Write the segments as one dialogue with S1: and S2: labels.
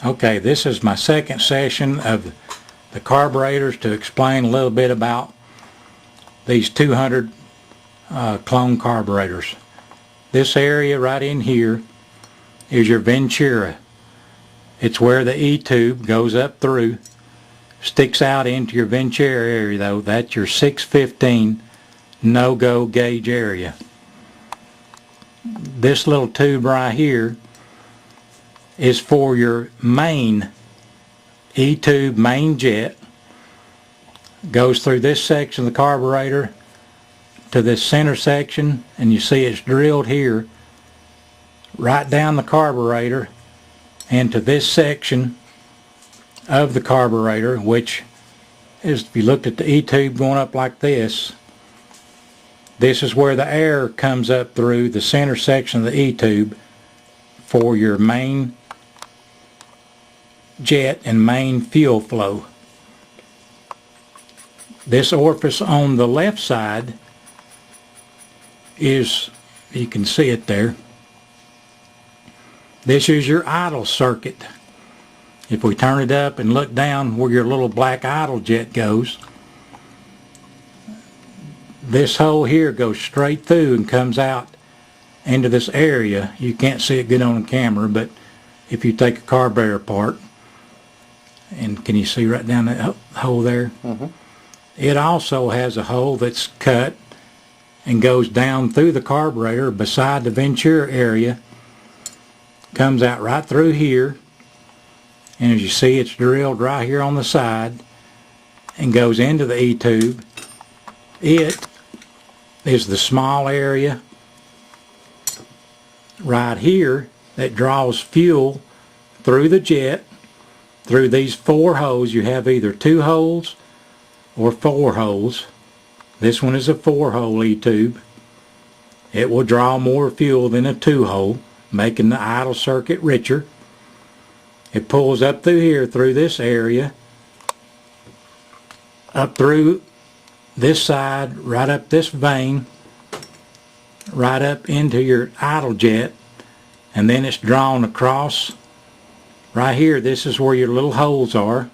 S1: Okay, this is my second session of the carburetors to explain a little bit about these 200 clone carburetors. This area right in here is your Ventura. It's where the E-tube goes up through, sticks out into your Ventura area though. That's your 615 no-go gauge area. This little tube right here is for your main E-tube main jet. Goes through this section of the carburetor to this center section, and you see it's drilled here right down the carburetor into this section of the carburetor, which is, if you looked at the E-tube going up like this, this is where the air comes up through the center section of the E-tube for your main jet and main fuel flow. This orifice on the left side is, you can see it there, this is your idle circuit. If we turn it up and look down where your little black idle jet goes, this hole here goes straight through and comes out into this area. You can't see it good on camera, but if you take a carburetor apart, and can you see right down that hole there? Mm-hmm. It also has a hole that's cut and goes down through the carburetor beside the Ventura area, comes out right through here, and as you see it's drilled right here on the side and goes into the E-tube. It is the small area right here that draws fuel through the jet. Through these 4 holes, you have either 2 holes or 4 holes. This one is a 4-hole E-tube. It will draw more fuel than a 2-hole, making the idle circuit richer. It pulls up through here, through this area, up through this side, right up this vein, right up into your idle jet, and then it's drawn across. Right here, this is where your little holes are,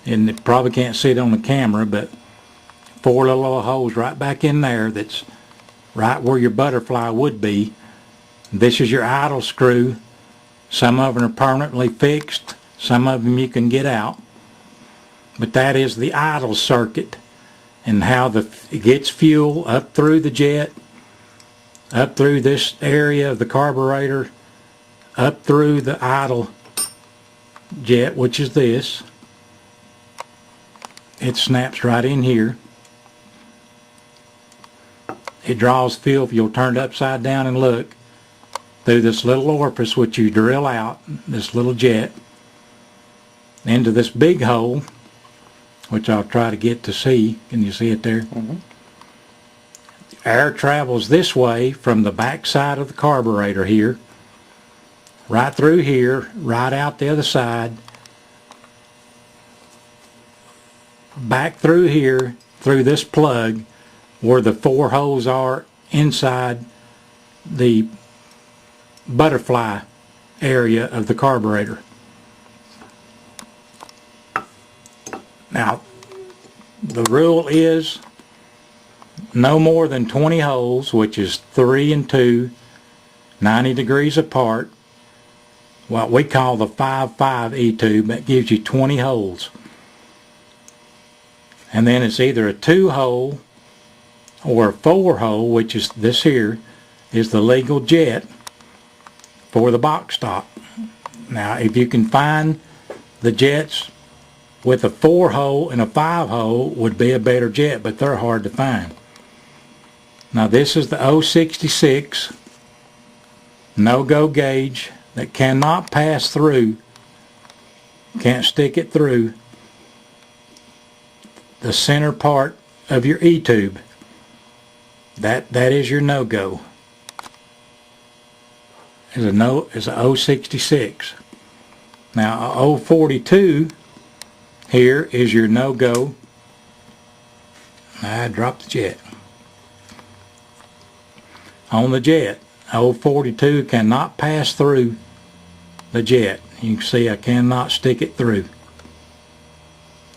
S1: and you probably can't see it on the camera, but 4 little holes right back in there. That's right where your butterfly would be. This is your idle screw. Some of them are permanently fixed, some of them you can get out, but that is the idle circuit and how it gets fuel up through the jet, up through this area of the carburetor, up through the idle jet, which is this. It snaps right in here. It draws fuel, if you'll turn it upside down and look, through this little orifice which you drill out, this little jet, into this big hole, which I'll try to get to see. Can you see it there? Mm-hmm. Air travels this way from the back side of the carburetor here, right through here, right out the other side, back through here, through this plug where the 4 holes are inside the butterfly area of the carburetor. Now, the rule is no more than 20 holes, which is 3 and 2, 90 degrees apart. What we call the 5-5 E-tube, that gives you 20 holes. And then it's either a 2-hole or a 4-hole, which is this here, is the legal jet for the box stock. Now, if you can find the jets with a 4-hole and a 5-hole, would be a better jet, but they're hard to find. Now, this is the 066 no-go gauge that cannot pass through, can't stick it through the center part of your E-tube. That is your no-go. Is a 066. Now a 042 here is your no-go. I dropped the jet. On the jet, 042 cannot pass through the jet. You can see I cannot stick it through.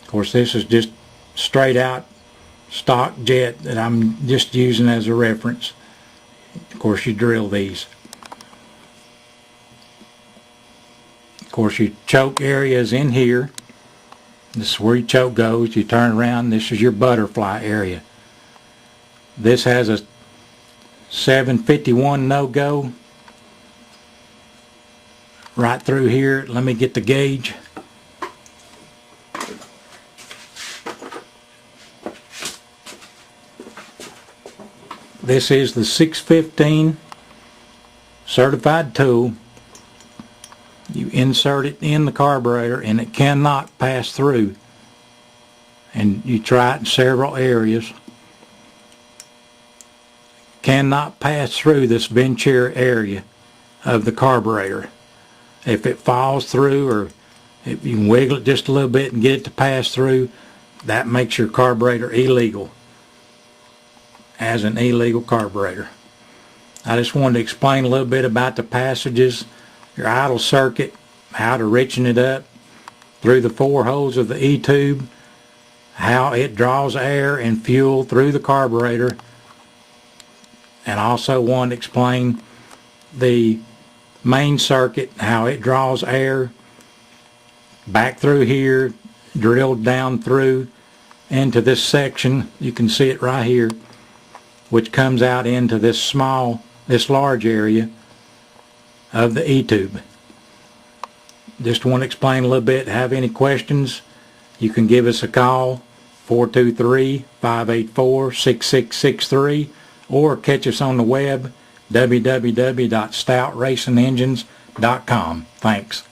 S1: Of course, this is just straight out stock jet that I'm just using as a reference. Of course, you drill these. Of course, your choke area is in here. This is where your choke goes. You turn around, this is your butterfly area. This has a 751 no-go right through here. Let me get the gauge. This is the 615 certified tool. You insert it in the carburetor and it cannot pass through. And you try it in several areas. Cannot pass through this venturi area of the carburetor. If it falls through, or if you can wiggle it just a little bit and get it to pass through, that makes your carburetor illegal, as an illegal carburetor. I just wanted to explain a little bit about the passages, your idle circuit, how to richen it up through the 4 holes of the E-tube, how it draws air and fuel through the carburetor, and also wanted to explain the main circuit, how it draws air back through here, drilled down through into this section. You can see it right here, which comes out into this large area of the E-tube. Just want to explain a little bit. Have any questions, you can give us a call, 423-584-6663, or catch us on the web, www.stoutracingengines.com. Thanks.